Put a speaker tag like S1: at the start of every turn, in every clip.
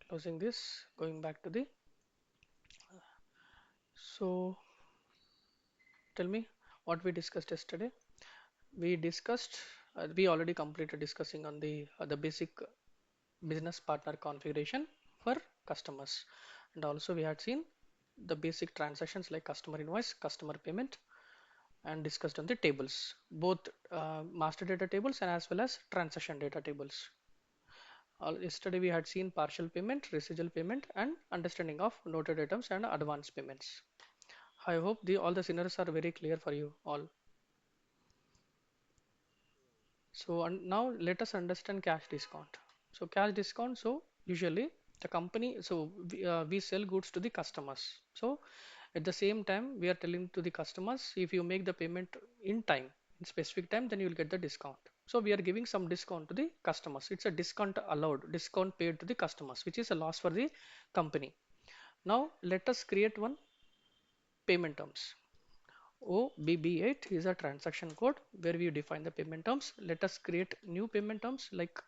S1: Closing this, going back to the. So tell me what we discussed yesterday. We discussed, we already completed discussing on the basic business partner configuration for customers, and also we had seen the basic transactions like customer invoice, customer payment, and discussed on the tables, both master data tables and as well as transaction data tables. Yesterday we had seen partial payment, residual payment, and understanding of noted items and advance payments. I hope all the scenarios are very clear for you all. So now let us understand cash discount. So cash discount. So usually the company. So we sell goods to the customers. So at the same time we are telling to the customers, if you make the payment in time, in specific time, then you will get the discount. So we are giving some discount to the customers. It's a discount allowed, discount paid to the customers, which is a loss for the company. Now let us create one payment terms. OBB8 is a transaction code where we define the payment terms. Let us create new payment terms like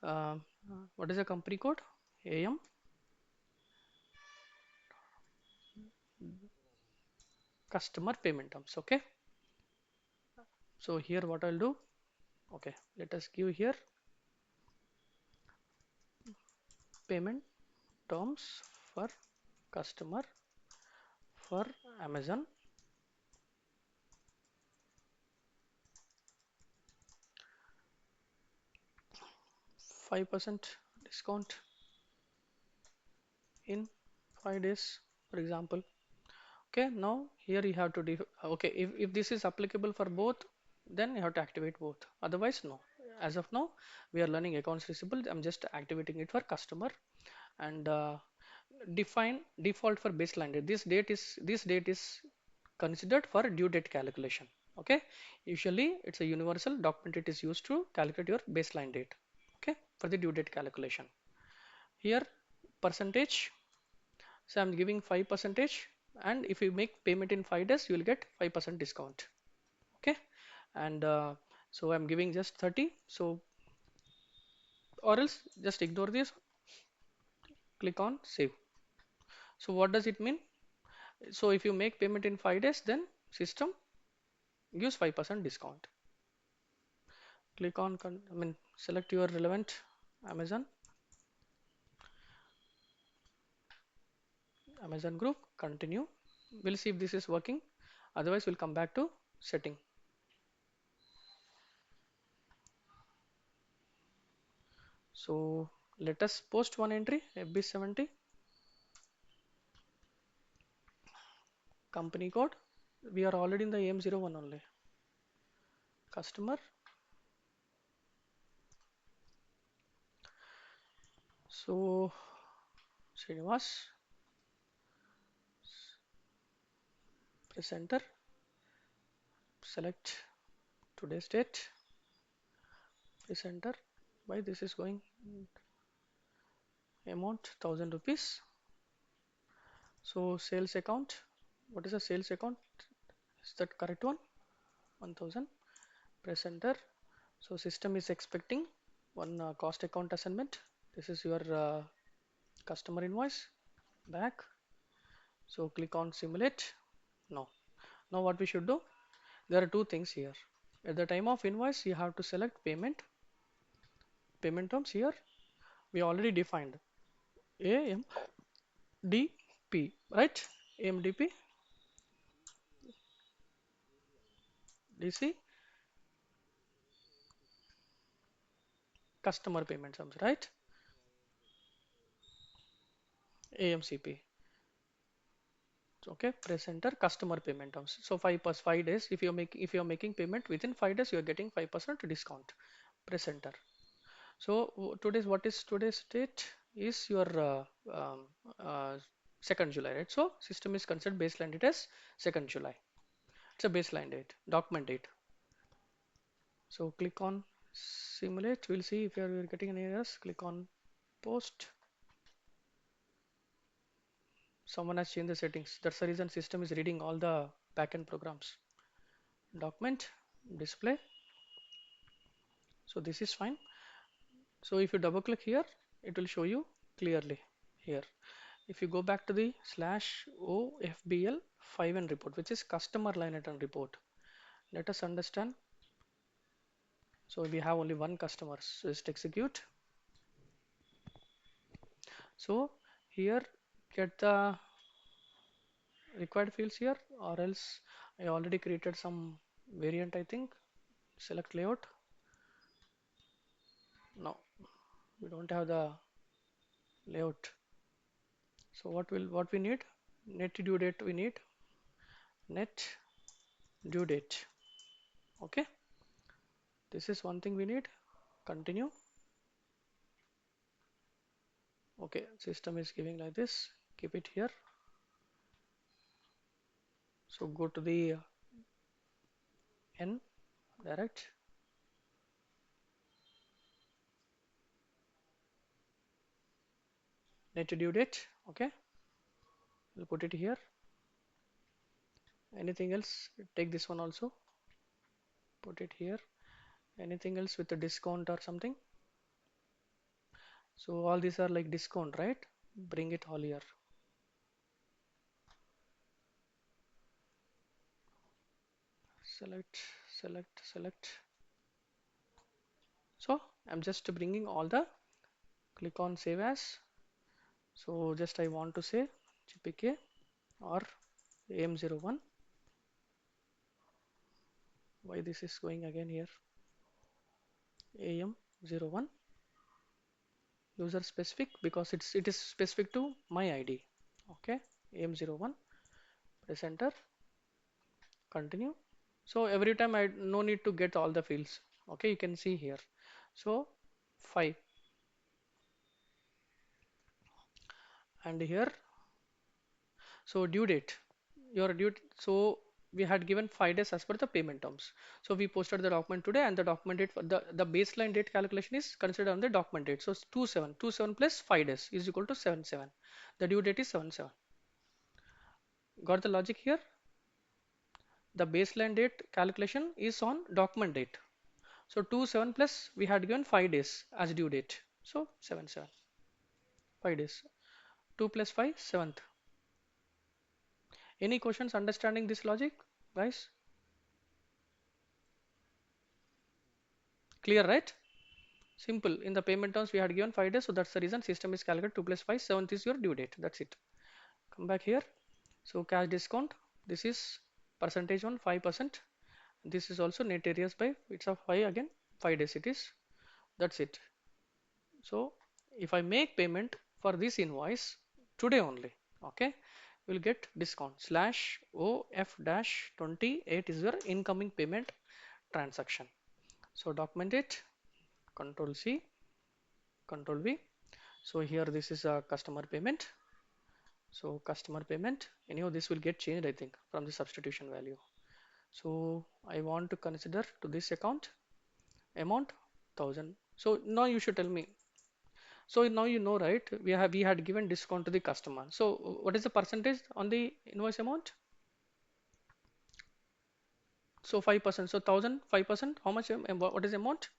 S1: uh, what is the company code? AM customer payment terms. Okay. So here what I'll do. Okay. Let us give here payment terms for customer for Amazon. 5% discount in 5 days, for example. Okay, now here you have to okay, if this is applicable for both, then you have to activate both. Otherwise, no. As of now, we are learning accounts receivable. I'm just activating it for customer and define default for baseline date. This date is considered for due date calculation. Okay, usually it's a universal document. It is used to calculate your baseline date. Okay, for the due date calculation. Here percentage, so I'm giving 5 percentage, and if you make payment in 5 days, you will get 5% discount. Okay, and so I'm giving just 30. So or else just ignore this. Click on save. So what does it mean? So if you make payment in 5 days, then system gives 5% discount. Click on select your relevant Amazon Amazon group. Continue. We'll see if this is working. Otherwise, we'll come back to setting. So let us post one entry FB70 company code. We are already in the AM01 only. Customer. So Srinivas, presenter, select today's date, presenter. Why this is going amount 1000 rupees. So sales account. What is a sales account? Is that correct one? 1000. Presenter. So system is expecting one cost account assignment. This is your customer invoice. Back. So click on simulate. No. Now what we should do? There are two things here. At the time of invoice, you have to select payment terms. Here we already defined AMDP, right? AMDP, DC, customer payment terms, right? AMCP. Okay, presenter customer payment terms. So 5 days. If you're making payment within 5 days, you're getting 5% discount. Presenter. So today's what is today's date is your uh, 2nd July, right? So system is considered baseline date as 2nd July. It's a baseline date, document date. So click on simulate. We'll see if you're getting any errors. Click on post. Someone has changed the settings. That's the reason system is reading all the backend programs. Document, display. So this is fine. So if you double click here, it will show you clearly here. If you go back to the slash OFBL 5N report, which is customer line item report, let us understand. So we have only one customer. So just execute. So here get the required fields here, or else I already created some variant, I think. Select layout. No, we don't have the layout. So what we need? Net due date we need. Net due date. Okay. This is one thing we need. Continue. Okay, system is giving like this. Keep it here. So go to the N direct. Net due date. Okay. We'll put it here. Anything else? Take this one also. Put it here. Anything else with a discount or something? So all these are like discount, right? Bring it all here. Select, select. So I'm just bringing all the, click on save as. So just I want to say GPK or AM01. Why this is going again here? AM01 user specific, because it is specific to my ID. Okay, AM01. Press enter. Continue. So every time I no need to get all the fields. Okay, you can see here. So 5, and here, so due date, your due, so we had given 5 days as per the payment terms. So we posted the document today, and the document date for the baseline date calculation is considered on the document date. So it's 27 plus 5 days is equal to 77. The due date is 77. Got the logic here? The baseline date calculation is on document date. So 27 plus we had given 5 days as due date. So 77, 5 days. 2 plus 5, 7th. Any questions understanding this logic, guys? Clear, right? Simple. In the payment terms, we had given 5 days, so that's the reason system is calculated 2 plus 5, 7th is your due date. That's it. Come back here. So cash discount. This is percentage on 5%. This is also net areas by, it's a 5 again, 5 days it is. That's it. So if I make payment for this invoice today only, okay, we'll get discount slash OF dash 28 is your incoming payment transaction. So document it, Control C, Control V. So here this is a customer payment. So customer payment, anyhow, this will get changed, I think, from the substitution value. So I want to consider to this account amount 1000. So now you should tell me. So now you know, right? We had given discount to the customer. So what is the percentage on the invoice amount? So 5%. So 1000, 5%. How much? What is amount?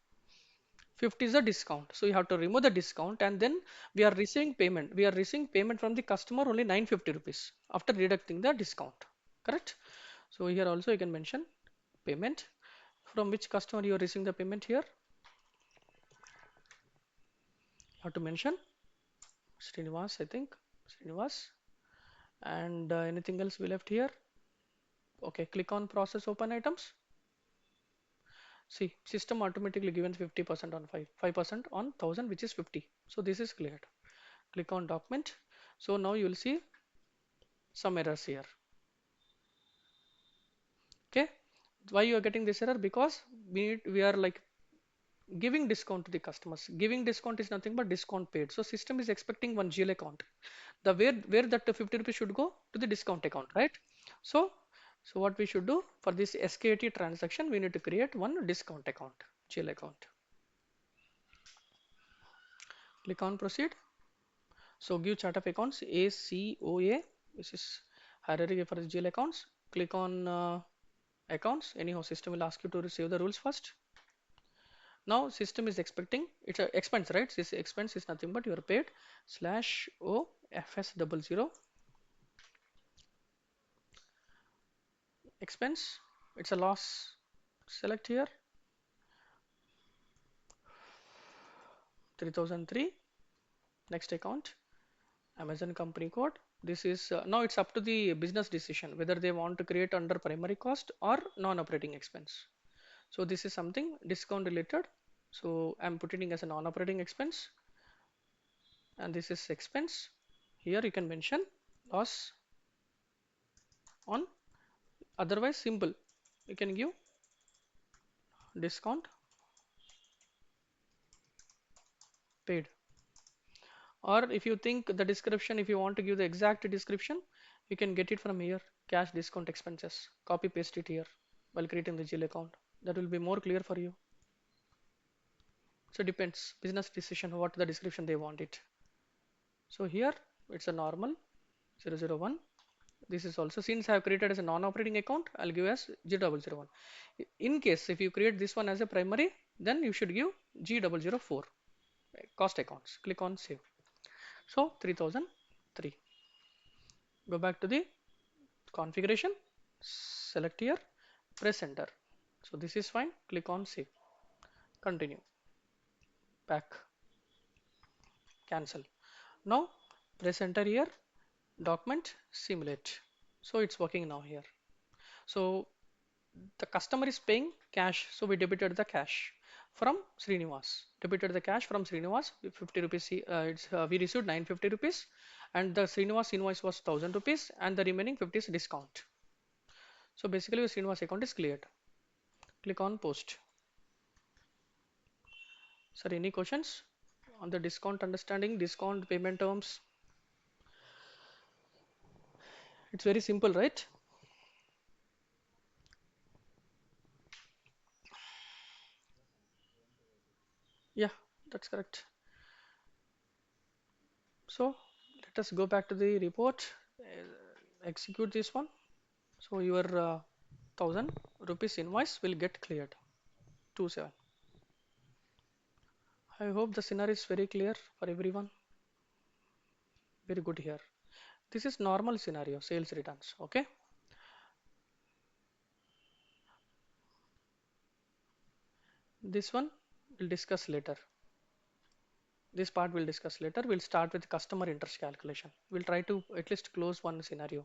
S1: 50 is the discount. So you have to remove the discount, and then we are receiving payment. We are receiving payment from the customer only 950 rupees after deducting the discount. Correct? So here also you can mention payment. From which customer you are receiving the payment here? You have to mention Srinivas, I think. Srinivas. And anything else we left here? Okay, click on process open items. See, system automatically given 50% on 5% on 1000, which is 50. So this is cleared. Click on document. So now you will see some errors here. Okay, why you are getting this error? Because we are like giving discount to the customers. Giving discount is nothing but discount paid. So system is expecting one GL account. The where that 50 rupees should go to the discount account, right? So so what we should do for this SKT transaction, we need to create one discount account, GL account. Click on proceed. So give chart of accounts ACOA. This is hierarchy for the GL accounts. Click on accounts. Anyhow, system will ask you to save the rules first. Now system is expecting it's a expense, right? This expense is nothing but your paid slash o fs double zero expense. It's a loss. Select here 3003. Next account, Amazon company code. This is now it's up to the business decision whether they want to create under primary cost or non-operating expense. So this is something discount related. So I'm putting it as a non-operating expense, and this is expense. Here you can mention loss on, otherwise simple. You can give discount paid. Or if you think the description, if you want to give the exact description, you can get it from here. Cash discount expenses. Copy paste it here while creating the GL account. That will be more clear for you. So depends business decision what the description they want it. So here it's a normal 001. This is also, since I have created as a non-operating account, I'll give as G001. In case if you create this one as a primary, then you should give G004 cost accounts. Click on save. So 3003. Go back to the configuration, select here, press enter. So this is fine. Click on save. Continue. Back. Cancel. Now press enter here. Document simulate. So it's working now here. So the customer is paying cash, so we debited the cash from Srinivas. Debited the cash from Srinivas, 50 rupees. We received 950 rupees, and the Srinivas invoice was 1000 rupees, and the remaining 50 is discount. So basically, the Srinivas account is cleared. Click on post. Sir, any questions on the discount understanding, discount payment terms? It's very simple, right? Yeah, that's correct. So let us go back to the report. Execute this one. So your 1000 rupees invoice will get cleared. 27. I hope the scenario is very clear for everyone. Very good here. This is normal scenario, sales returns. Okay. This one we'll discuss later. This part we'll discuss later. We'll start with customer interest calculation. We'll try to at least close one scenario.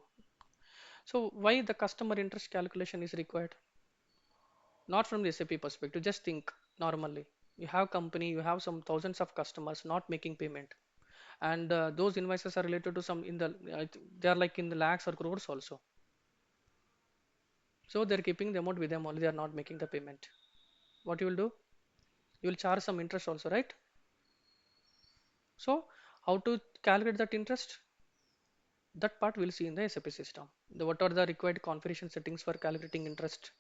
S1: So why the customer interest calculation is required? Not from the SAP perspective. Just think normally. You have company, you have some thousands of customers not making payment, and those invoices are related to some in the they are like in the lakhs or crores also. So they're keeping the amount with them only. They are not making the payment. What you will do? You will charge some interest also, right? So how to calculate that interest? That part we'll see in the SAP system. What are the required configuration settings for calculating interest,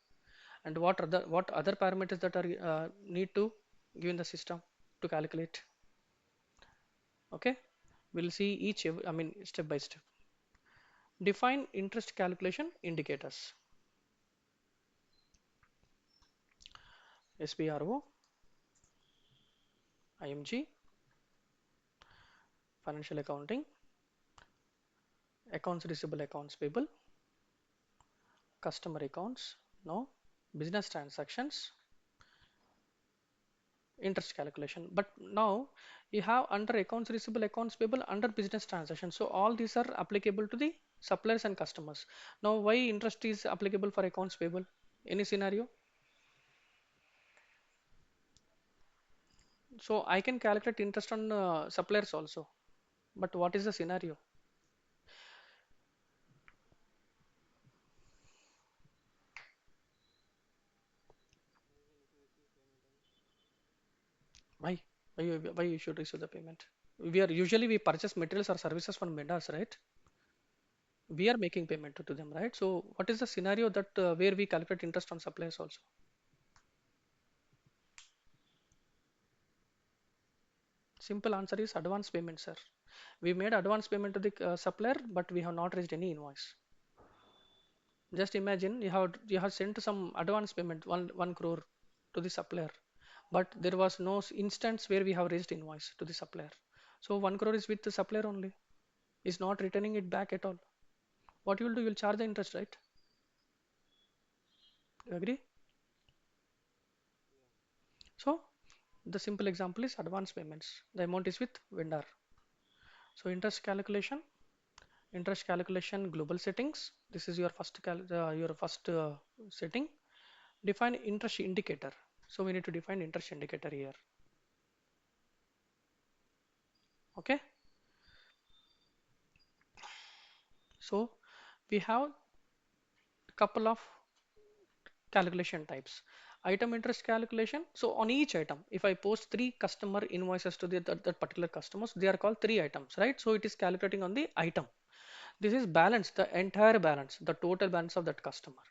S1: and what other parameters that are need to give in the system to calculate. Okay, we'll see I mean step by step. Define interest calculation indicators. SBRO, IMG, financial accounting, accounts receivable, accounts payable, customer accounts, no, business transactions, interest calculation. But now you have under accounts receivable, accounts payable, under business transaction. So all these are applicable to the suppliers and customers. Now why interest is applicable for accounts payable? Any scenario? So I can calculate interest on suppliers also. But what is the scenario? Why? Why you should receive the payment? We purchase materials or services from vendors, right? We are making payment to them, right? So what is the scenario that where we calculate interest on suppliers also? Simple answer is advance payment, sir. We made advance payment to the supplier, but we have not raised any invoice. Just imagine you have sent some advance payment one crore to the supplier, but there was no instance where we have raised invoice to the supplier. So 1 crore is with the supplier only, is not returning it back at all. What you will do, you'll charge the interest, right? You agree? So the simple example is advance payments. The amount is with vendor. So interest calculation global settings. This is your first setting. Define interest indicator. So we need to define interest indicator here. Okay. So we have couple of calculation types. Item interest calculation. So on each item, if I post three customer invoices to that particular customers, they are called three items, right? So it is calculating on the item. This is balance, the entire balance, the total balance of that customer.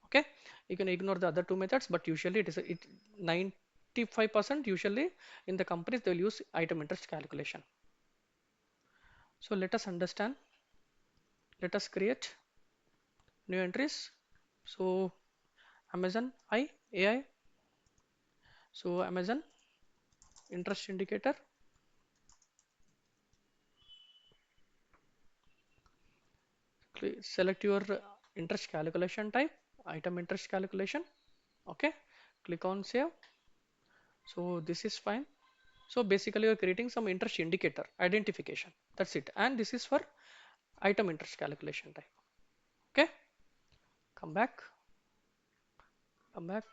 S1: Okay, you can ignore the other two methods, but usually it is 95% usually in the companies they will use item interest calculation. So let us understand. Let us create new entries. So Amazon AI. So Amazon interest indicator. Select your interest calculation type, item interest calculation. Okay, click on save. So this is fine. So basically you're creating some interest indicator identification. That's it. And this is for item interest calculation type. Okay, come back, come back.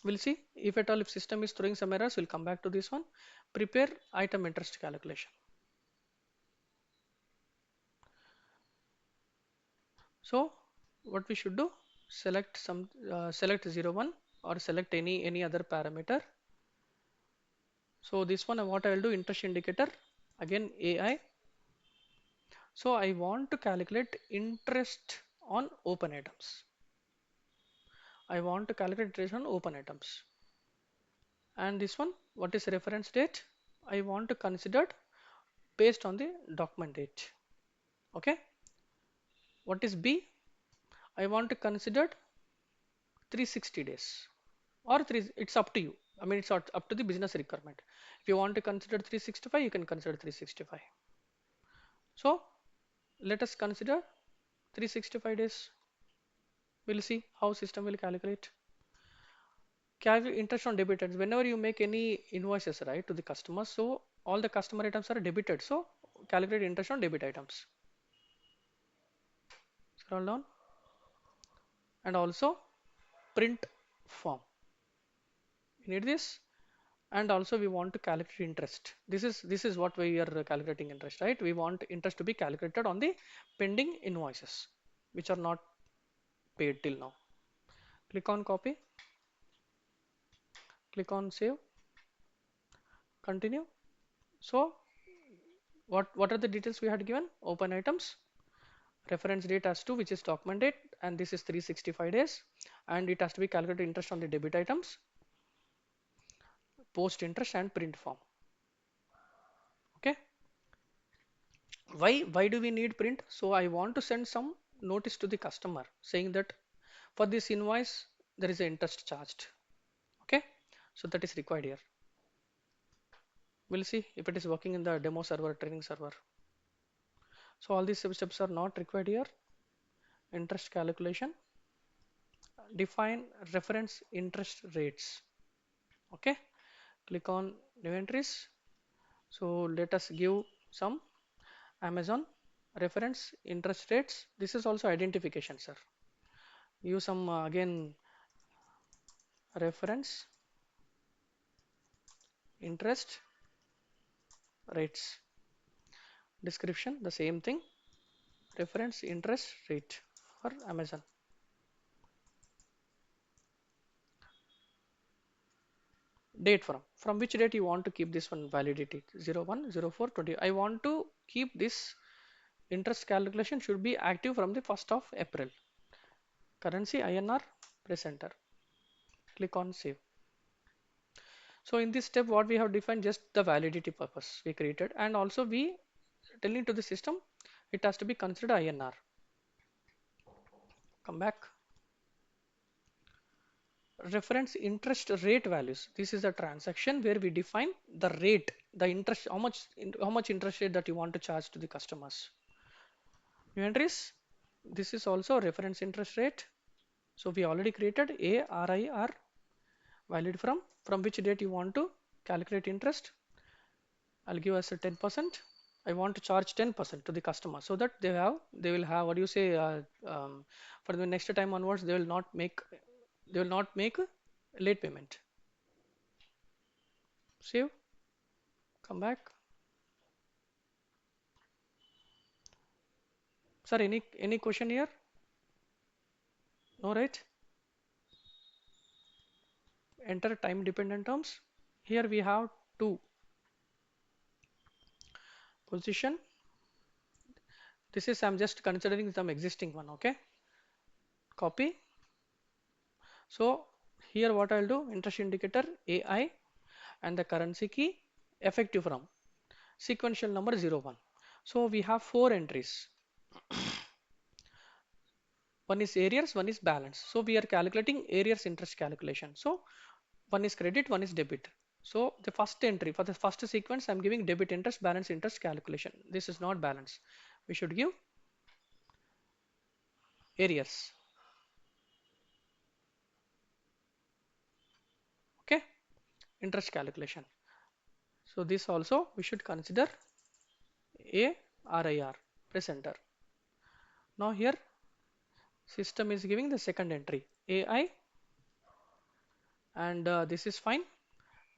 S1: We'll see if at all if system is throwing some errors, we'll come back to this one. Prepare item interest calculation. So what we should do, select 01 or select any other parameter. So this one what I will do, interest indicator, again AI. So I want to calculate interest on open items. I want to calculate interest on open items. And this one, what is reference date? I want to consider based on the document date. Okay. What is B? I want to consider 360 days or three. It's up to you. I mean, it's up to the business requirement. If you want to consider 365, you can consider 365. So let us consider 365 days. We'll see how system will calculate. Calculate interest on debit items. Whenever you make any invoices, right, to the customers, so all the customer items are debited. So calculate interest on debit items. Scroll down and also print form. We need this, and also we want to calculate interest. This is what we are calculating interest, right? We want interest to be calculated on the pending invoices which are not paid till now. Click on copy, click on save, continue. So what are the details we had given? Open items, reference date as to which is document date, and this is 365 days, and it has to be calculated interest on the debit items, post interest and print form. Okay, why do we need print? So I want to send some notice to the customer saying that for this invoice there is an interest charged. Okay, so that is required here. We'll see if it is working in the demo server, training server. So all these steps are not required here. Interest calculation, define reference interest rates. Okay, click on new entries. So let us give some Amazon reference interest rates. This is also identification, sir. Use some again reference interest rates. Description the same thing. Reference interest rate for Amazon. Date from which date you want to keep this one validity? 01, 04, 20. I want to keep this interest calculation should be active from the 1st of April. Currency INR, press enter. Click on save. So in this step what we have defined, just the validity purpose we created, and also we telling to the system it has to be considered INR. Come back. reference interest rate values. This is a transaction where we define the rate, the interest, how much interest rate that you want to charge to the customers. New entries. This is also reference interest rate. So we already created a RIR, valid from which date you want to calculate interest. I'll give us a 10%. I want to charge 10% to the customer so that they will have, what do you say, for the next time onwards they will not make a late payment. Save, come back. Sir, any question here? No, right? Enter time dependent terms. Here we have two: position. This is, I'm just considering some existing one, okay? Copy. So here what I'll do, interest indicator AI and the currency key effective from sequential number 01. So we have four entries. One is arrears, one is balance. So we are calculating arrears interest calculation. So one is credit, one is debit. So the first entry for the first sequence, I'm giving debit interest, balance interest calculation. This is not balance. We should give arrears. Okay, interest calculation. So this also we should consider a RIR presenter. Now here system is giving the second entry AI, and this is fine.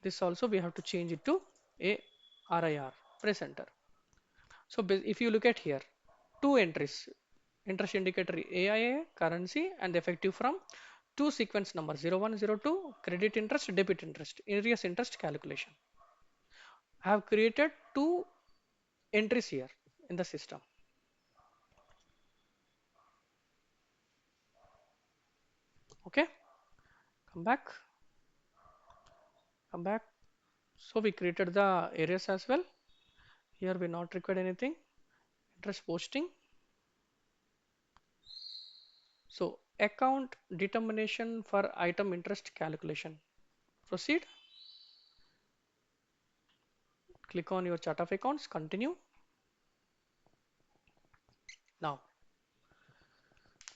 S1: This also we have to change it to a RIR presenter. So if you look at here, two entries, interest indicator AIA, currency, and effective from two sequence numbers 0102, credit interest, debit interest, arrears interest calculation. I have created two entries here in the system. Okay, come back, come back. So we created the areas as well. Here we not required anything. Interest posting. So account determination for item interest calculation. Proceed. Click on your chart of accounts. Continue. Now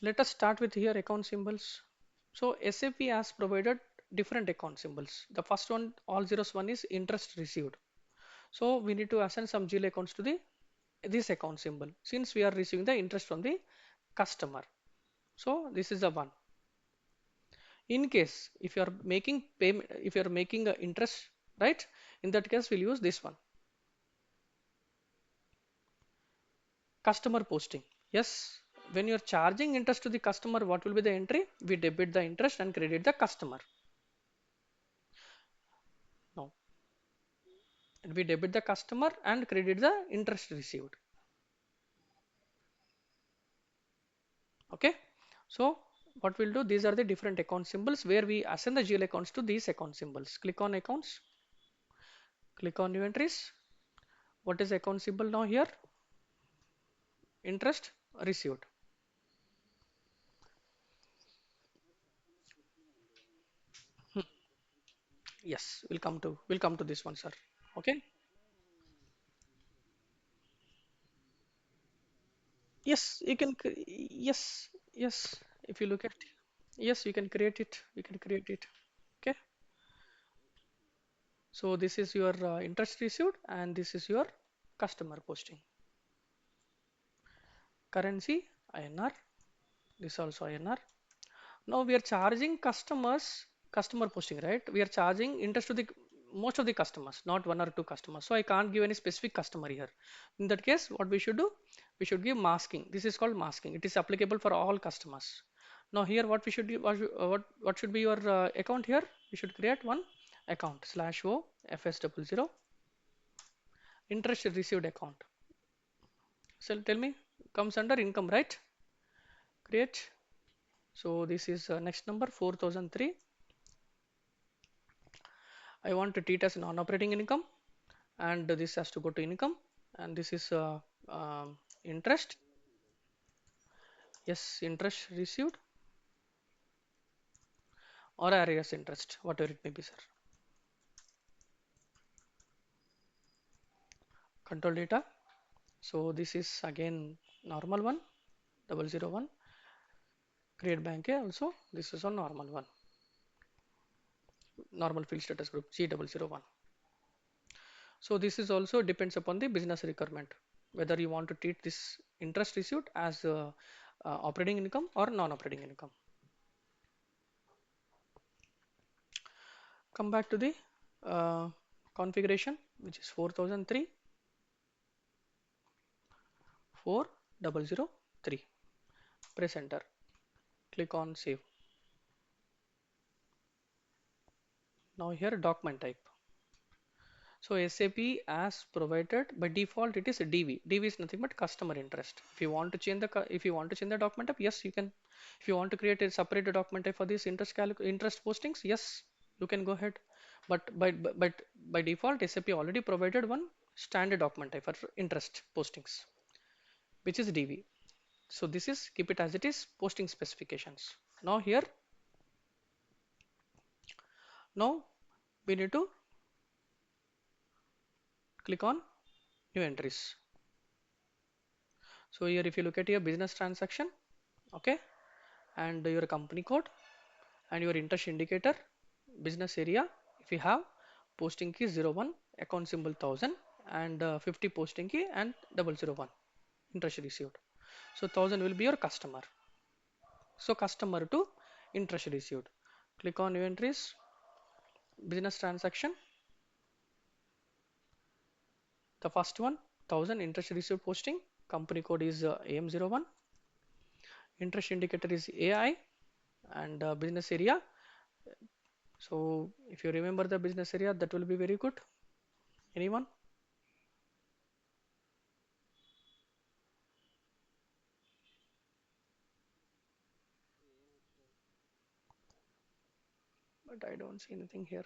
S1: let us start with here account symbols. So SAP has provided different account symbols. The first one, all zeros one, is interest received. So we need to assign some GL accounts to the this account symbol since we are receiving the interest from the customer. So this is the one. In case if you are making payment, if you are making a interest, right? In that case, we'll use this one. Customer posting. Yes, when you're charging interest to the customer, what will be the entry? We debit the interest and credit the customer. No, we debit the customer and credit the interest received. Okay, so what we'll do, these are the different account symbols where we assign the GL accounts to these account symbols. Click on accounts, click on new entries. What is account symbol now here? Interest received. Hmm. Yes, we'll come to this one, sir. Okay. Yes, you can. Yes, yes. If you look at, yes, you can create it. You can create it. Okay. So this is your interest received, and this is your customer posting. Currency INR. This also INR. Now we are charging customers customer posting, right? We are charging interest to the most of the customers, not one or two customers. So I can't give any specific customer here. In that case, what we should do? We should give masking. This is called masking. It is applicable for all customers. Now here, what we should do? What should be your account here? We should create one account /o fs00 interest received account. So tell me, comes under income, right? Create. So this is next number 4003. I want to treat as non-operating income, and this has to go to income, and this is interest. Yes, interest received or arrears interest, whatever it may be, sir. Control data. So this is again normal one, 001. Create bank A also. This is a normal one, normal field status group G001. So this is also depends upon the business requirement, whether you want to treat this interest received as operating income or non-operating income. Come back to the uh, configuration, which is 4003 4003. Press enter. Click on save. Now here document type. So SAP as provided by default it is a DV. DV is nothing but customer interest. If you want to change the document type, yes you can. If you want to create a separate document type for this interest postings, yes you can go ahead. But by default SAP already provided one standard document type for interest postings, which is DV. So this is keep it as it is posting specifications. Now here now we need to click on new entries. So here if you look at your business transaction, okay, and your company code and your interest indicator, business area, if you have posting key 01, account symbol 1000 and 50 posting key and 001 interest received. So 1000 will be your customer. So customer to interest received. Click on new entries, business transaction. The first one 1000 interest received posting, company code is AM01, interest indicator is AI and business area. So if you remember the business area, that will be very good. Anyone? But I don't see anything here.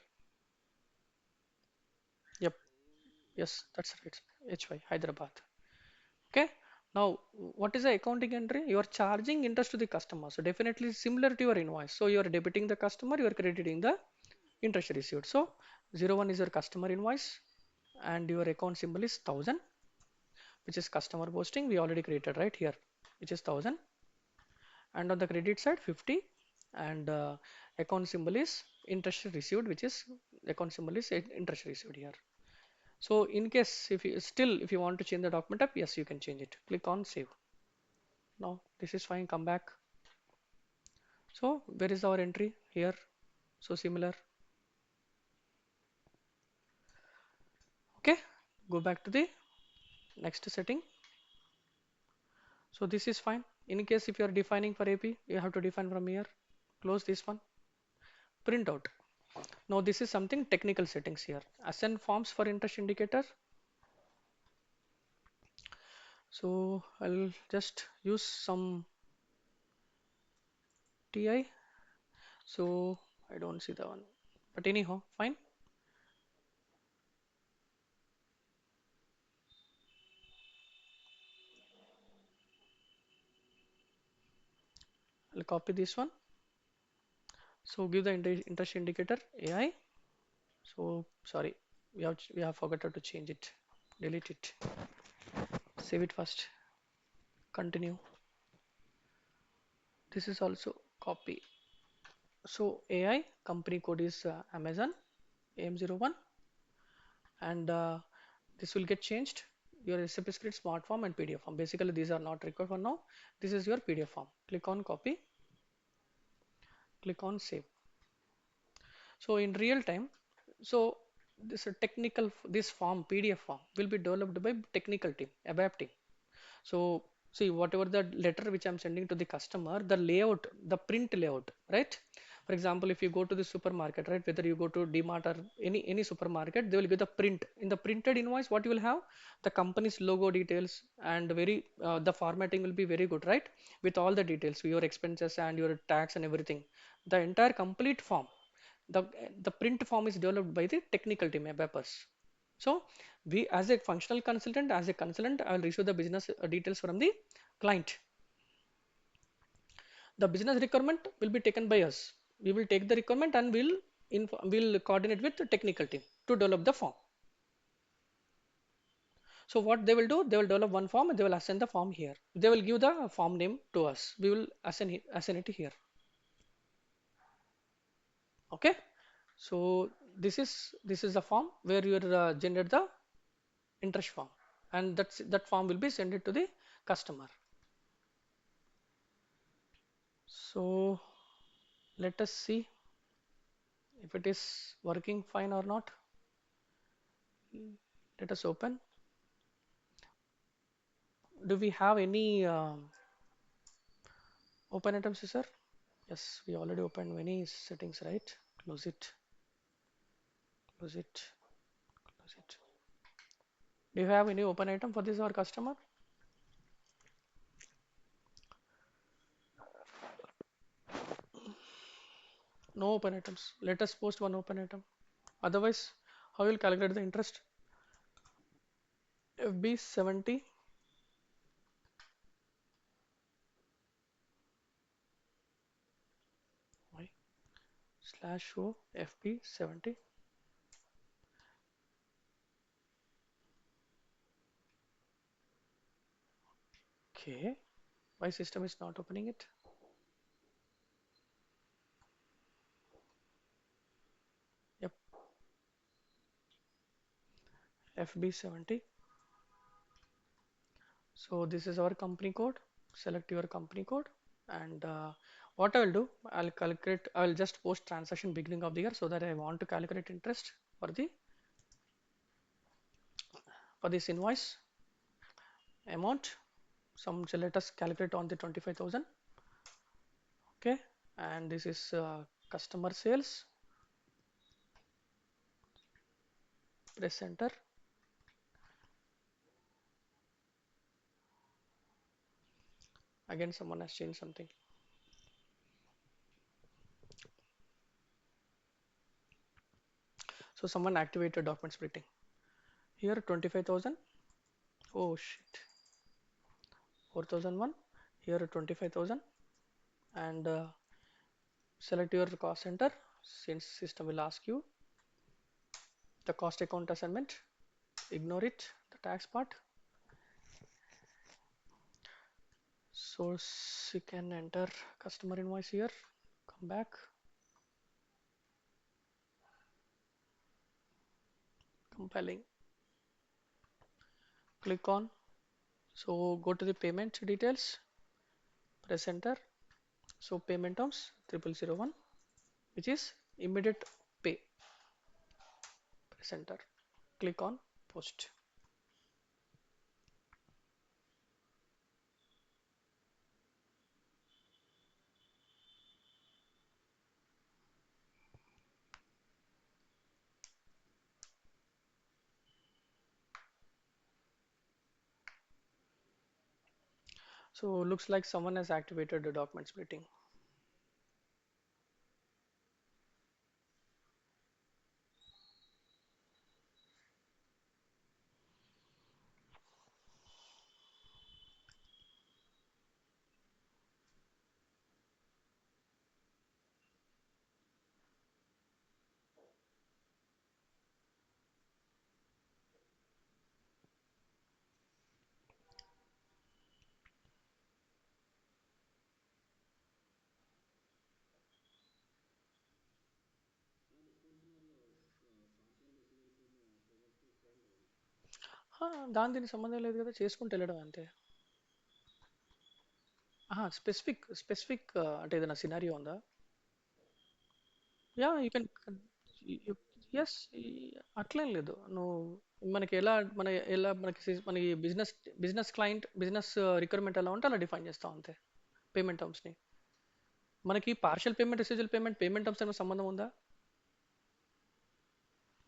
S1: Yep. Yes, that's right. HY Hyderabad. Okay. Now, what is the accounting entry? You are charging interest to the customer. So definitely similar to your invoice. So you are debiting the customer, you are crediting the interest received. So 01 is your customer invoice and your account symbol is 1000, which is customer posting. We already created right here, which is 1000. And on the credit side 50 and account symbol is interest received, which is account symbol is interest received here. So in case if you want to change the document type, yes you can change it. Click on save. Now this is fine. Come back. So where is our entry here? So similar. Okay, go back to the next setting. So this is fine. In case if you are defining for AP, you have to define from here. Close this one. Print out. Now this is something technical settings here. Assign forms for interest indicator. So I'll just use some TI. So I don't see the one. But anyhow, fine. I'll copy this one. So give the interest indicator AI. So sorry, we have forgotten to change it. Delete it. Save it first. Continue. This is also copy. So AI company code is Amazon AM01 and this will get changed. Your SAP script smart form and PDF form. Basically these are not required for now. This is your PDF form. Click on copy. Click on save. So in real time, so this this form PDF form will be developed by technical team, ABAP team. So see whatever the letter which I'm sending to the customer, the layout, the print layout, right? For example, if you go to the supermarket, right, whether you go to DMart or any supermarket, they will give the print. In the printed invoice, what you will have? The company's logo details and the formatting will be very good, right? With all the details, your expenses and your tax and everything. The entire complete form, the the print form is developed by the technical team, ABAPers. So we as a functional consultant, as a consultant, I will receive the business details from the client. The business requirement will be taken by us. We will take the requirement and we'll coordinate with the technical team to develop the form. So what they will do, they will develop one form and they will assign the form here. They will give the form name to us. We will assign it here. Okay. So this is the form where you generate the interest form, and that form will be sent it to the customer. So let us see if it is working fine or not. Let us open. Do we have any open items, sir? Yes, we already opened many settings, right? Close it, close it, close it. Do you have any open item for this our customer? No open items. Let us post one open item. Otherwise, how will calculate the interest? FB 70. Why? Slash O FB 70. Okay. Why system is not opening it? Yep. FB 70. So this is our company code. Select your company code, and what I will do, I'll calculate. I will just post transaction beginning of the year so that I want to calculate interest for the for this invoice amount. So let us calculate on the 25,000. Okay, and this is customer sales. Press enter. Again, someone has changed something. So someone activated document splitting. Here 25,000. Oh shit. 4,001. Here 25,000, and select your cost center since system will ask you the cost account assignment. Ignore it, the tax part. So you can enter customer invoice here. Come back. Compiling. Click on. So go to the payment details. Press enter. So payment terms 0001, which is immediate pay. Press enter. Click on post. So looks like someone has activated the document splitting. దాని దీనికి సంబంధం లేదు కదా, చేసుకుంటూ వెళ్ళడం అంతే. Specific అంటే ఏదైనా సినారియో ఉందా? Yeah you can. ఎస్, అట్లేం లేదు. నువ్వు మనకి మనకి బిజినెస్ క్లయింట్ బిజినెస్ రిక్వైర్మెంట్ ఎలా ఉంటే అలా డిఫైన్ చేస్తాం అంతే. పేమెంట్ టర్మ్స్ని మనకి partial payment residual payment terms ఏమైనా సంబంధం ఉందా?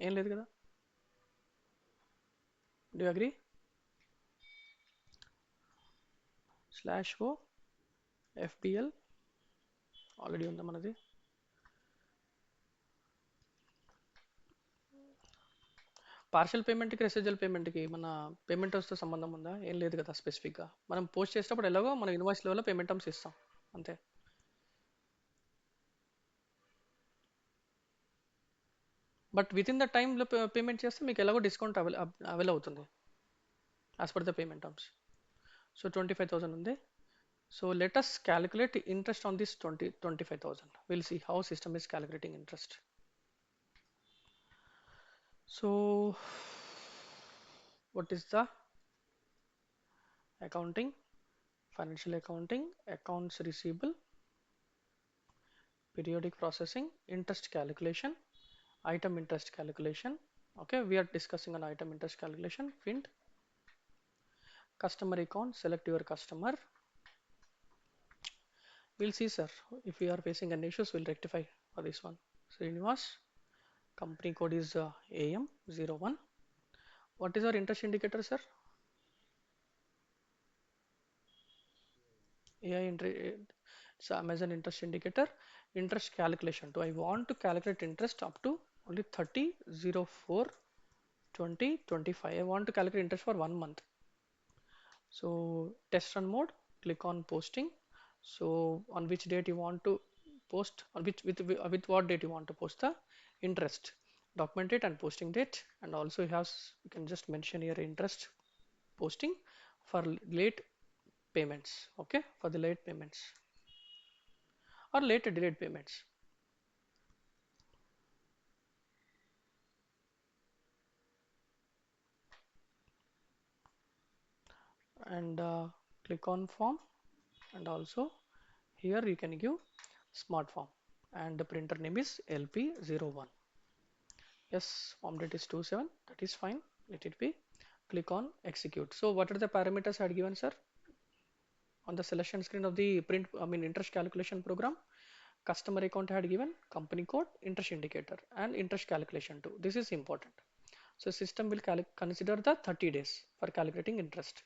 S1: ఏం లేదు కదా. Do agree? స్లాష్ ఓ ఎఫ్బిఎల్ ఆల్రెడీ ఉందా మనది. పార్షియల్ పేమెంట్కి రెసిజువల్ పేమెంట్కి మన పేమెంట్ టర్మ్స్తో సంబంధం ఉందా? ఏం లేదు కదా స్పెసిఫిక్గా. మనం పోస్ట్ చేసేటప్పుడు ఎలాగో మన ఇన్వాయిస్ లెవెల్లో పేమెంట్ టర్మ్స్ ఇస్తాం అంతే. బట్ విత్ ఇన్ ద టైంలో పేమెంట్ చేస్తే మీకు ఎలాగో డిస్కౌంట్ అవైల్ అవుతుంది as per the payment terms. So 25,000 ఉంది. So let us calculate interest on this 25,000. We'll see how system is calculating interest. So what is the accounting? Financial accounting, accounts receivable, periodic processing, interest calculation, item interest calculation. Okay, we are discussing on item interest calculation. Find customer account, select your customer. We'll see, sir. If we are facing any issues, we'll rectify for this one. Srinivas, company code is AM01. What is our interest indicator, sir? AI it's Amazon interest indicator. Interest calculation. Do I want to calculate interest up to only 30/04/2025? I want to calculate interest for 1 month. So test run mode. Click on posting. So on which date you want to post, on which with what date you want to post the interest, document date and posting date, and also you can just mention here interest posting for late payments. Okay, for the late payments or later delayed payments. And click on form, and also here you can give smart form, and the printer name is LP01. Yes, form date is 27, that is fine, let it be. Click on execute. So what are the parameters I had given, sir, on the selection screen of the interest calculation program? Customer account I had given, company code, interest indicator, and interest calculation too. This is important. So system will consider the 30 days for calculating interest.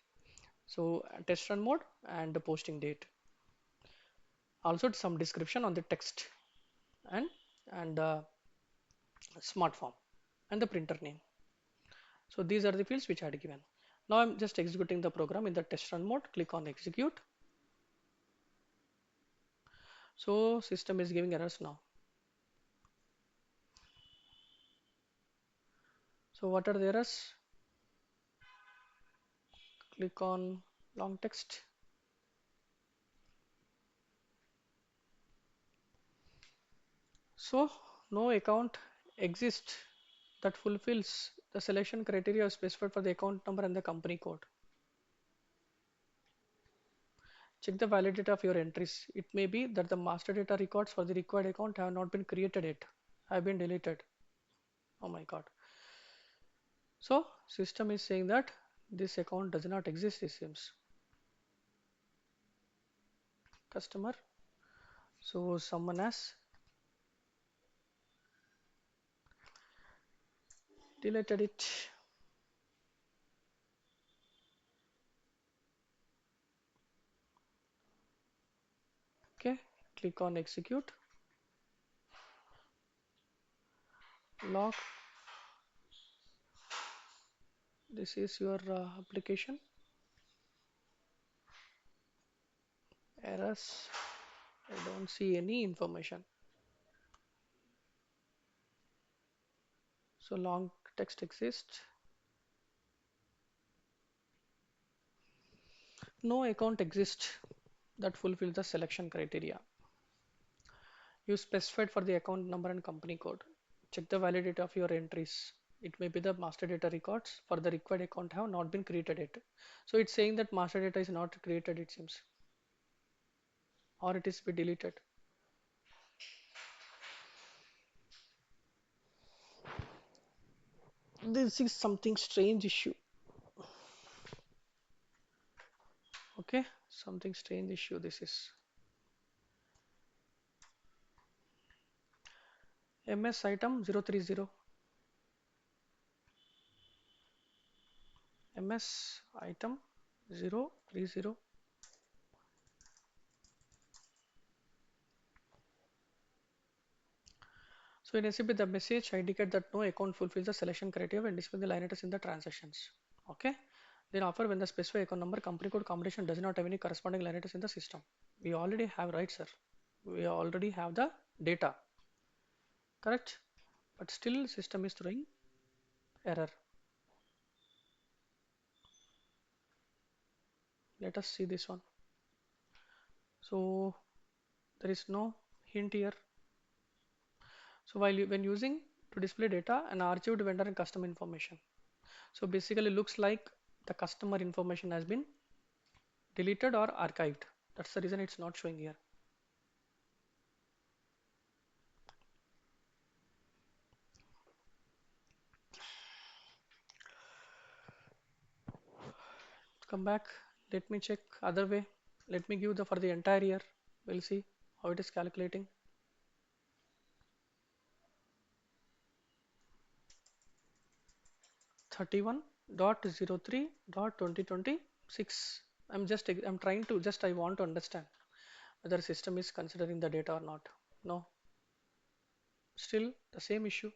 S1: So test run mode and the posting date. Also some description on the text, and and smart form and the printer name. So these are the fields which I had given. Now I'm just executing the program in the test run mode. Click on execute. So system is giving errors now. So what are the errors? Click on long text. So no account exists that fulfills the selection criteria specified for the account number and the company code. Check the validity of your entries. It may be that the master data records for the required account have not been created yet, have been deleted. Oh my god. So system is saying that this account does not exist, it seems. Customer. So someone has deleted it. Okay, click on execute. Log. This is your application. Errors. I don't see any information. So long text exists. No account exists that fulfills the selection criteria. You specified for the account number and company code. Check the validity of your entries. It may be the master data records for the required account have not been created yet. So it's saying that master data is not created, it seems, or it is be deleted. This is something strange issue. Okay, something strange issue this is. MS item 030. MS item 030. So in SAP, the message indicate that no account fulfills the selection criteria when displaying the line items in the transactions. Okay. Then after, when the specified account number, company code combination does not have any corresponding line items in the system. We already have, right, sir? We already have the data, correct? but still system is throwing error. Let us see this one. So there is no hint here. So when using to display data and archived vendor and customer information. So basically looks like the customer information has been deleted or archived. That's the reason it's not showing here. Come back. Let me check other way. Let me give the for the entire year. We'll see how it is calculating. 31.03.2026. I'm trying to just I want to understand whether system is considering the data or not. No, still the same issue.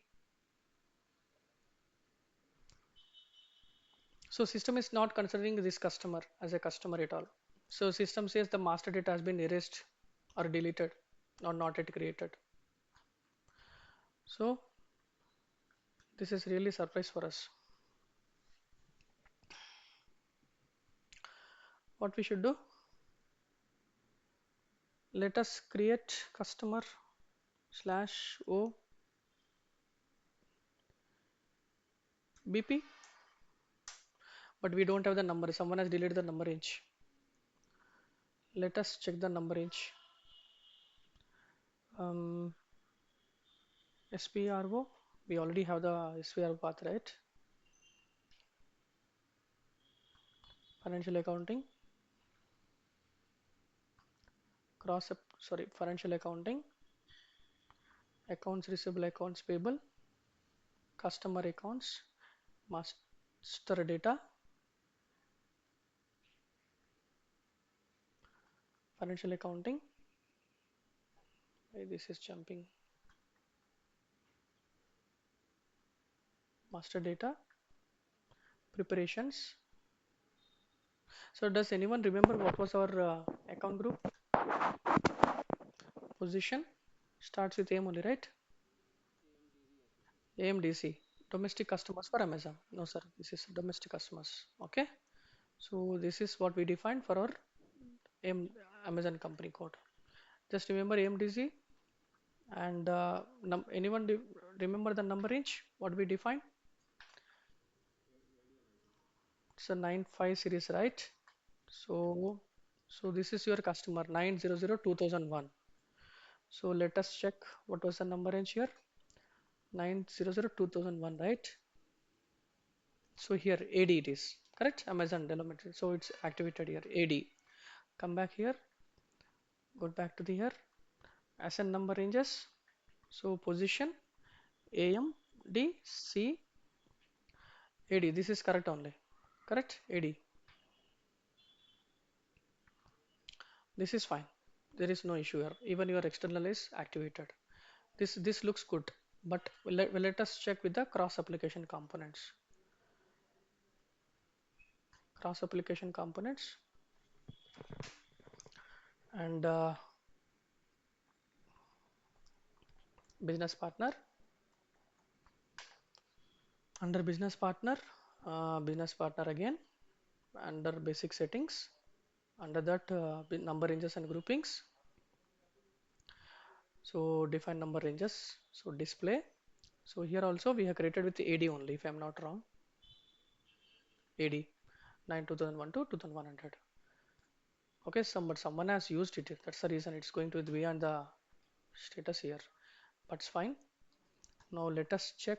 S1: So system is not considering this customer as a customer at all. So system says the master data has been erased or deleted or not yet created. So this is really surprise for us. What we should do? Let us create customer slash o BP, but we don't have the number. Someone has deleted the number range. Let us check the number range. Um, SPRO. We already have the SPRO path, right? Financial accounting. Financial accounting. Accounts receivable, accounts payable, customer accounts, master data, financial accounting. Why this is jumping? Master data, preparations. So does anyone remember what was our account group? Position starts with AM only, right? AMDC, domestic customers for Amazon. No, sir, this is domestic customers. Okay. So this is what we defined for our AM, Amazon company code. Just remember AMDC and anyone remember the number range? What we defined? It's a 95 series, right? So, so this is your customer 900 2001. So let us check what was the number range here. 900 2001, right? So here AD it is correct. Amazon denominator. So it's activated here AD. Come back here. Go back to the here. Ascend number ranges. So position AM D C AD. This is correct only. Correct AD. This is fine. There is no issue here. Even your external is activated. This looks good, but let us check with the cross application components. Cross application components and business partner. Under business partner again. Under basic settings. Under that number ranges and groupings. So define number ranges. So display. So here also we have created with AD only, if I am not wrong. AD 9 2001 to 2100. Okay, but someone has used it. That's the reason it's going to be on the status here. But it's fine. Now let us check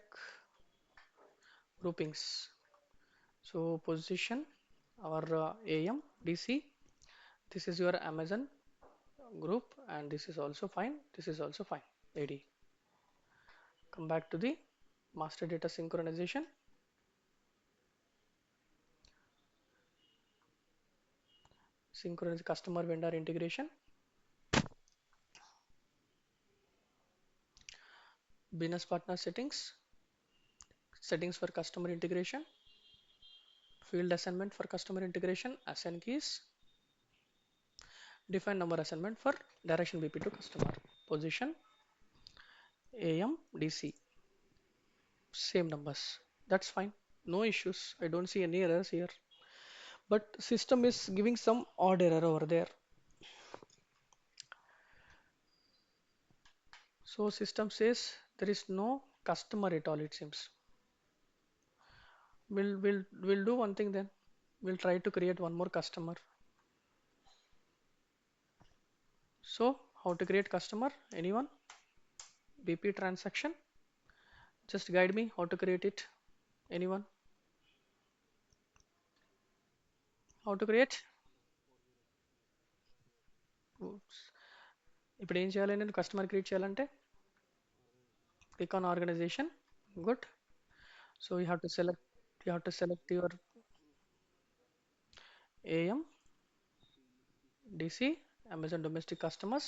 S1: groupings. So position our AM DC. This is your Amazon group, and this is also fine. This is also fine. AD. Come back to the master data synchronization. Synchronize customer vendor integration. Business partner settings. Settings for customer integration. Field assignment for customer integration. Assign keys. Define number assignment for direction BP to customer. Position AM DC. same numbers. That's fine. No issues. I don't see any errors here. But system is giving some odd error over there. So system says there is no customer at all, it seems. We'll do one thing then. We'll try to create one more customer. So how to create customer? Anyone? BP transaction? Just guide me how to create it. Anyone? How to create? Oops. ఇప్పుడు ఏం చేయాలి నేను customer create చేయాలంటే click on organization. Good. So you have to select your AM, DC, Amazon domestic customers.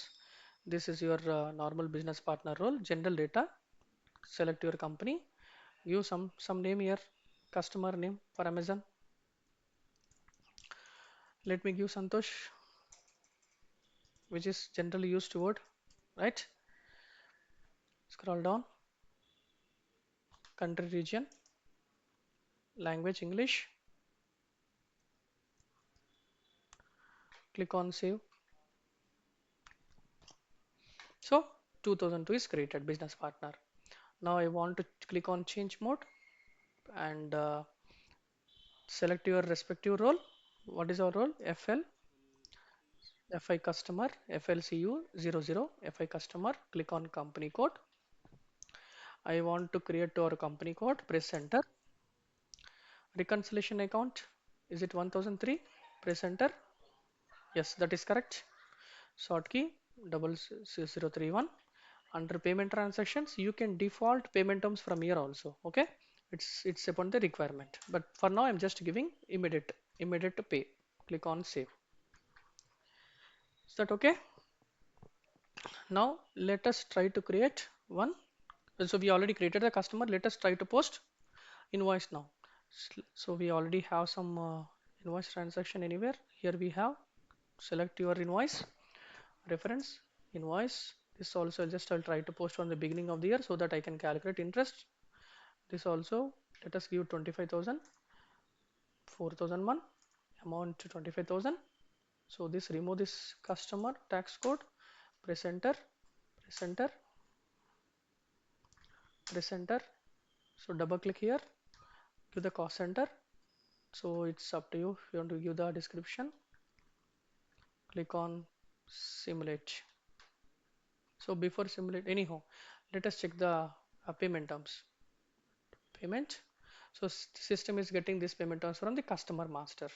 S1: This is your normal business partner role, general data. Select your company. Give some name here, customer name for Amazon. Let me give Santosh, which is generally used word, right? Scroll down, country region, language English. Click on save. So 2002 is created business partner. Now I want to click on change mode and select your respective role. What is our role? FL, FI customer, FLCU00, FI customer. Click on company code. I want to create our company code. Press enter. Reconciliation account. Is it 1003? Press enter. Yes, that is correct. Short key 00031. Under payment transactions, you can default payment terms from here also. Okay, it's upon the requirement. But for now, I'm just giving immediate to pay. Click on save. Is that okay? Now let us try to create one. So we already created the customer. Let us try to post invoice now. So we already have some invoice transaction anywhere. Here we have. Select your invoice reference invoice. This also just I'll try to post on the beginning of the year so that I can calculate interest. This also let us give 25,000, 4,001 amount to 25,000. So this remove this customer tax code. Press enter. Press enter. Press enter. So double click here. Give the cost center. So it's up to you if you want to give the description. Click on simulate. So before simulate, anyhow, let us check the payment terms. Payment. So system is getting this payment terms from the customer master.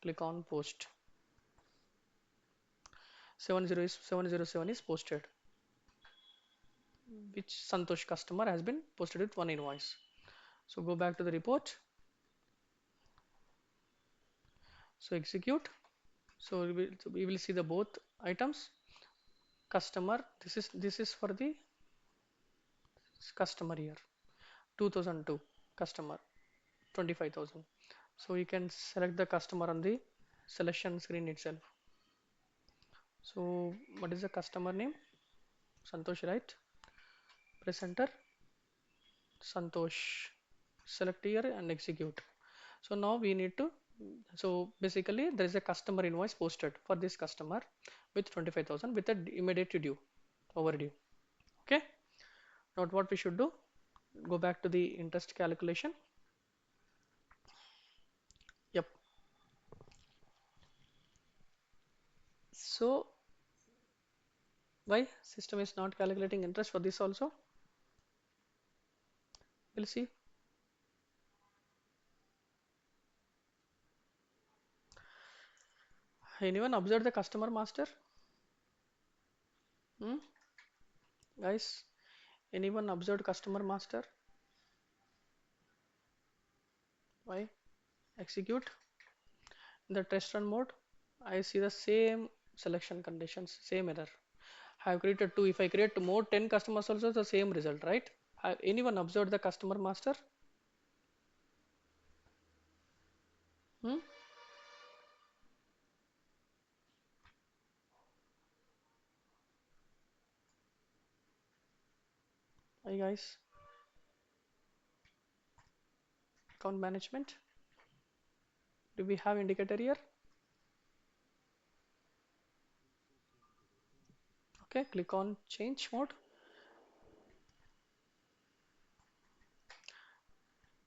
S1: Click on post. 707 is posted, which Santosh customer has been posted with one invoice. So go back to the report. So execute. So we will see the both items. Customer. This is for the customer here. 2002 customer 25,000. So you can select the customer on the selection screen itself. So what is the customer name? Santosh, right? Press enter. Santosh. Select here and execute. So now we need to, so basically there is a customer invoice posted for this customer with 25,000 with a immediate due, overdue. Okay. Now what we should do, go back to the interest calculation. Yep. So why system is not calculating interest for this also? We'll see. Anyone observe the customer master? Hmm? Guys, anyone observed customer master? Why? Execute. In the test run mode, I see the same selection conditions, same error. I have created two. If I create more 10 customers also the same result, right? Anyone observed the customer master? Hmm? Hi guys. account management. Do we have indicator here? Okay, click on change mode,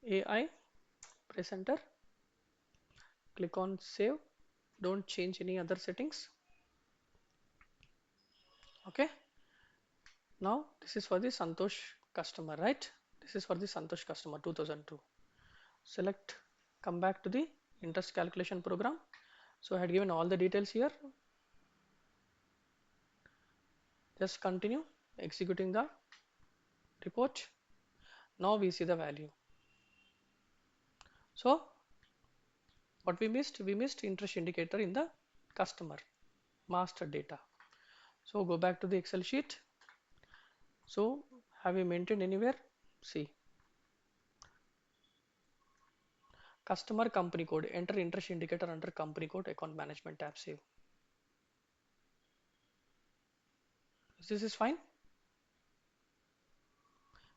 S1: AI, press enter, click on save, don't change any other settings. Okay, now this is for the Santosh customer, right? This is for the Santosh customer 2002. Select, come back to the interest calculation program. So I had given all the details here. Just continue executing the report. Now we see the value. So what we missed? We missed interest indicator in the customer master data. So go back to the Excel sheet. So have we maintained anywhere? See, customer company code, enter interest indicator under company code, account management tab, save. This is fine.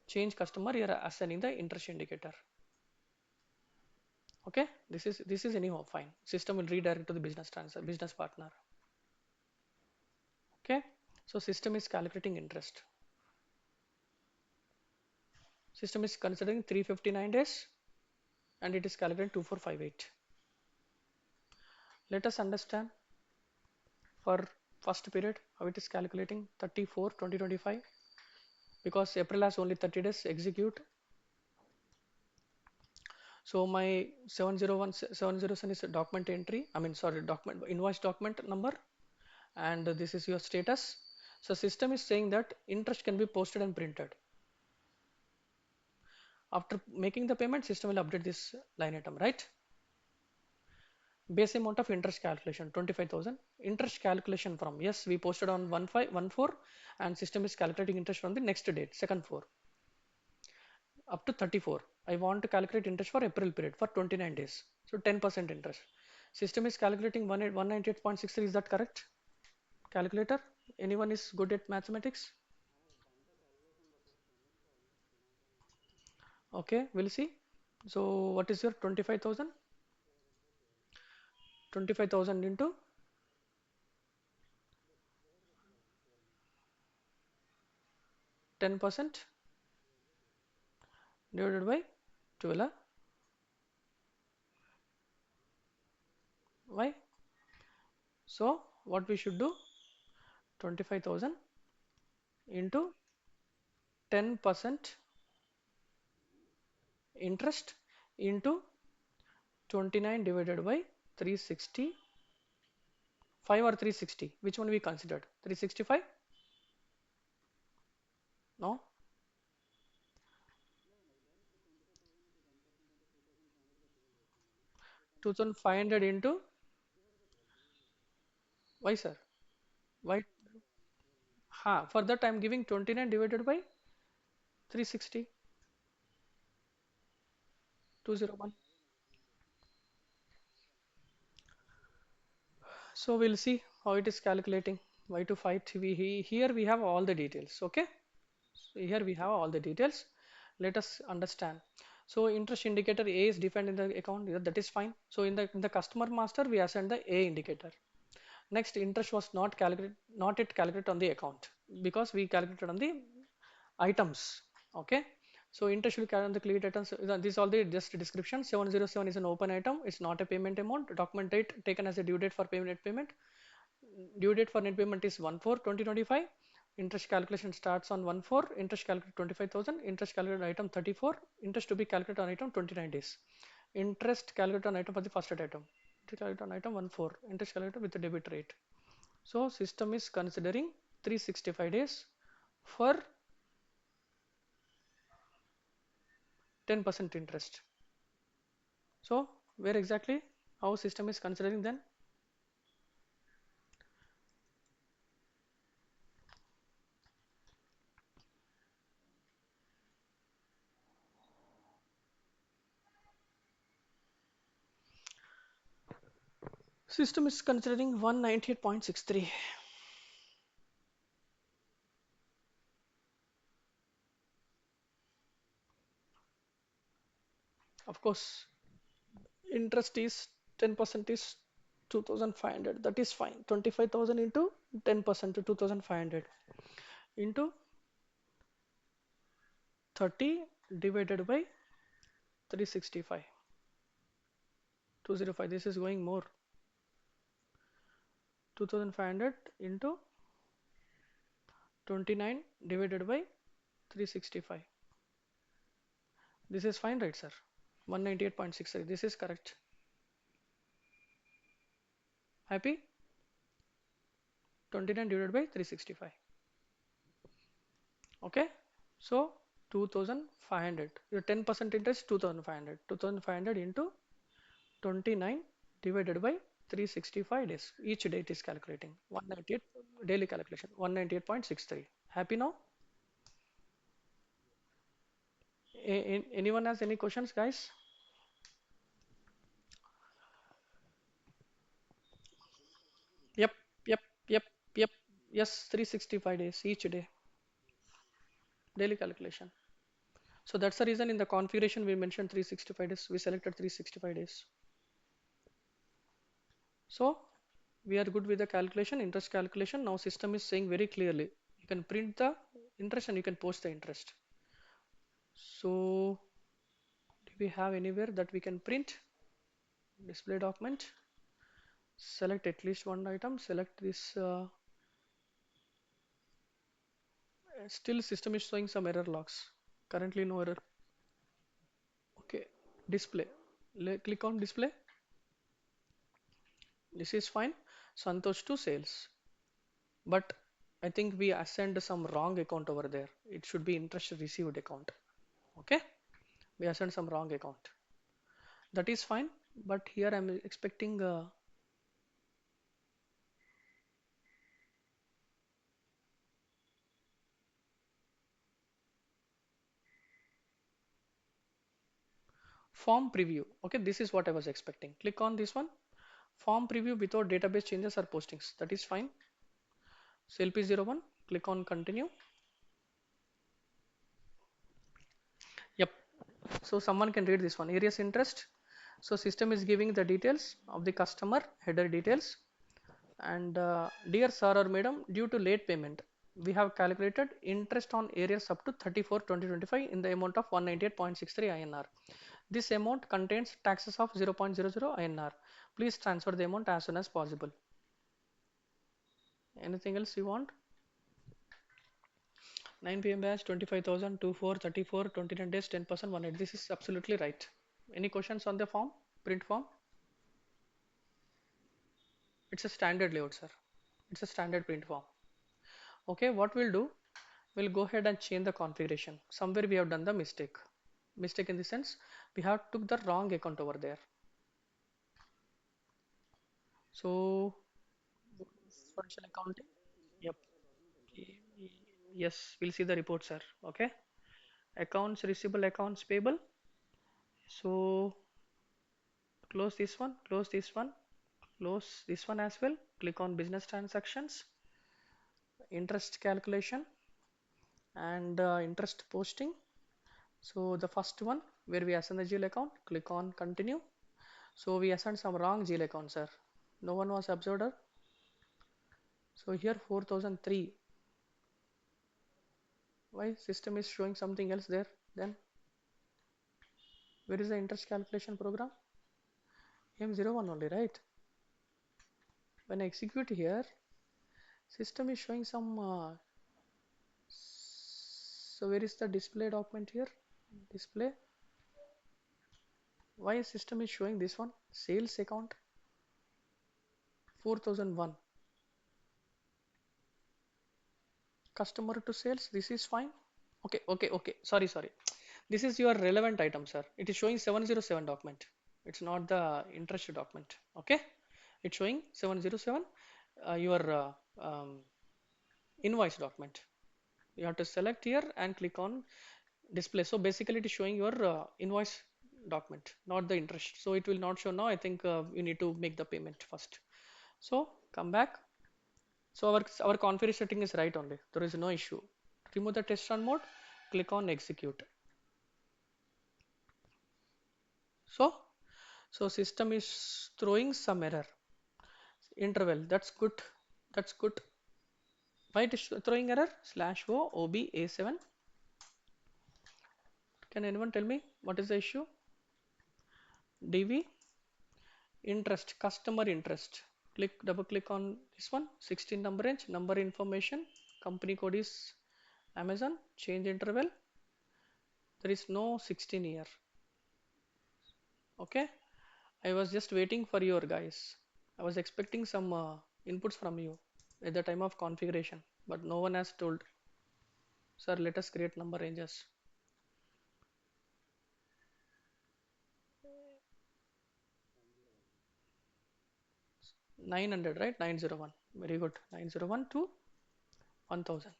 S1: Change customer, you are assigning the interest indicator. Okay, this is anyhow fine. System will redirect to the business transfer, business partner. Okay, so system is calculating interest. System is considering 359 days and it is calculating 2458. Let us understand for first period how it is calculating 34/2025, because April has only 30 days execute. So my 701 is a document entry, I mean sorry, document invoice document number, and this is your status. So system is saying that interest can be posted and printed. After making the payment, system will update this line item, right? Base amount of interest calculation 25,000. Interest calculation from, yes, we posted on 1514 and system is calculating interest from the next date, second 4 up to 34. I want to calculate interest for April period for 29 days. So 10% interest. System is calculating 198.63. Is that correct? Calculator? Anyone is good at mathematics? Okay, we'll see. So what is your 25,000? 25,000 into 10% divided by 12. Why? So what we should do? 25,000 into 10% interest into 29 divided by 365 or 360. Which one we considered? 365? No. 2500 into, why sir? Why? Ha, for that I am giving 29 divided by 360, 201. So we'll see how it is calculating. Why to fight? Here we have all the details. Okay. So here we have all the details. Let us understand. So interest indicator A is defined in the account. Yeah, that is fine. So in the customer master we assign the A indicator. Next, interest was not yet calculated on the account because we calculated on the items. Okay. So interest will carry on the cleared items. This is all the just description. 707 is an open item. It's not a payment amount. Document date taken as a due date for payment. Due date for net payment is 1/4/2025. Interest calculation starts on 1/4. Interest calculated 25,000. Interest calculated on item 34. Interest to be calculated on item 29 days. Interest calculated on item for the first item. Interest calculated on item 1/4. Interest calculated with the debit rate. So system is considering 365 days for 10% interest. So where exactly how system is considering then? System is considering 198.63. Of course, interest is 10% is 2500. That is fine. 25,000 into 10% to 2500 into 30 divided by 365. 205. This is going more. 2500 into 29 divided by 365. This is fine, right, sir? 198.63. This is correct. Happy? 29 divided by 365. Okay. So 2500. Your 10% interest 2500. 2500 into 29 divided by 365 days. Each date is calculating. 198 daily calculation. 198.63. Happy now? Anyone has any questions, guys? Yep, yep, yep, yep. Yes, 365 days each day. Daily calculation. So that's the reason in the configuration we mentioned 365 days. We selected 365 days. So we are good with the calculation, interest calculation. Now system is saying very clearly, you can print the interest and you can post the interest. So do we have anywhere that we can print? Display document. Select at least one item. Select this. Still system is showing some error logs. Currently no error. Okay. Display. Click on display. This is fine. Santosh to sales. But I think we assigned some wrong account over there. It should be interest received account. Okay. We assigned some wrong account. That is fine. But here I'm expecting form preview. Okay. This is what I was expecting. Click on this one. Form preview without database changes or postings. That is fine. CLP01. Click on continue. Yep. So someone can read this one. Areas interest. So system is giving the details of the customer, header details. And dear sir or madam, due to late payment, we have calculated interest on areas up to 34/2025 in the amount of 198.63 INR. This amount contains taxes of 0.00 INR. Please transfer the amount as soon as possible. Anything else you want? 9 p.m. batch 25,000 24 34 29 days 10% 180. This is absolutely right. Any questions on the form? Print form? It's a standard layout, sir. It's a standard print form. Okay, what we'll do? We'll go ahead and change the configuration. Somewhere we have done the mistake. Mistake in the sense we have took the wrong account over there. So financial accounting. Yep. Yes, we'll see the report, sir. Okay. Accounts receivable, accounts payable. So close this one, close this one, close this one as well. Click on business transactions, interest calculation, and interest posting. So the first one where we assign the GL account, click on continue. So we assigned some wrong GL account, sir. No one was observed. So here 4003. Why system is showing something else there? Then where is the interest calculation program? M01 only, right? When I execute here, system is showing some. So where is the display document here? Display. Why system is showing this one? Sales account 4001. Customer to sales. This is fine. Okay, okay, okay. Sorry, sorry. This is your relevant item, sir. It is showing 707 document. It's not the interest document. Okay, it's showing 707. Your invoice document. You have to select here and click on display. So basically, it is showing your invoice document, not the interest. So it will not show now. I think you need to make the payment first. So come back. So our configuration setting is right only. There is no issue. Remove the test run mode. Click on execute. So, so system is throwing some error. Interval, that's good. That's good. Why it is throwing error? Slash O OB A7. Can anyone tell me what is the issue? DV interest, customer interest. Double click on this one. 16 number range, number information. Company code is Amazon. Change interval. There is no 16 here. Okay. I was just waiting for your guys. I was expecting some inputs from you at the time of configuration, but no one has told, sir, let us create number ranges. 900, right? 901. Very good. 901 to 1000.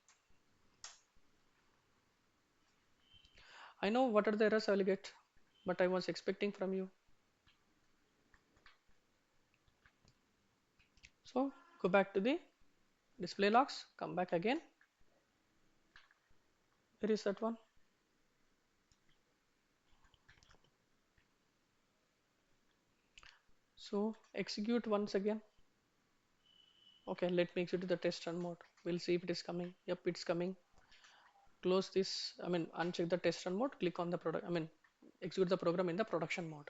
S1: I know what are the errors I will get, but I was expecting from you. So go back to the display logs, come back again. Where is that one? So execute once again. Okay, let me execute the test run mode. We'll see if it is coming. Yep, it's coming. Close this, uncheck the test run mode, click on the product, execute the program in the production mode.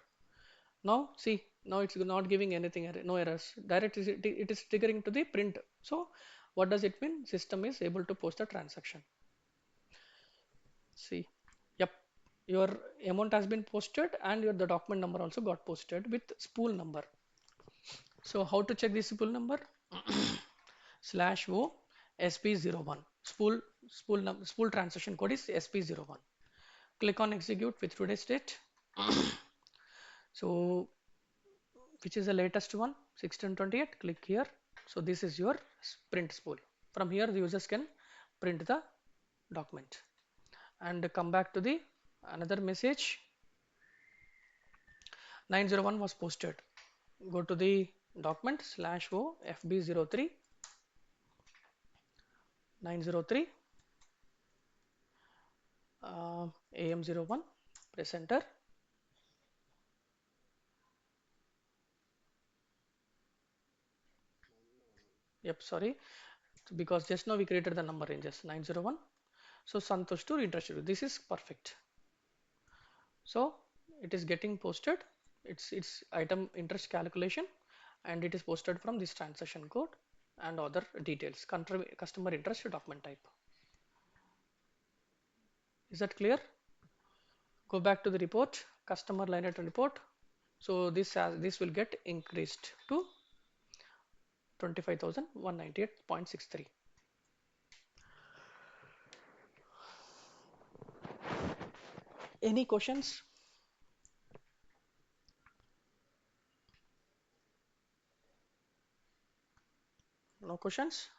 S1: Now see, now it's not giving anything, no errors. Direct it is triggering to the print. So what does it mean? System is able to post the transaction. See, yep, your amount has been posted and the document number also got posted with spool number. So how to check the spool number? Slash O SP01. Spool transaction code is SP01. Click on execute with today's date. So which is the latest one? 1628. Click here. So this is your print spool. From here the users can print the document and come back to the another message. 901 was posted. Go to the document slash O FB03 903 AM01. Press enter. Yep, sorry, because just now we created the number ranges 901. So Santosh to interested. This is perfect. So it is getting posted. It's item interest calculation, and it is posted from this transaction code and other details. Customer interest document type. Is that clear? Go back to the report. Customer line item report. So this will get increased to 25,198.63. Any questions? No questions?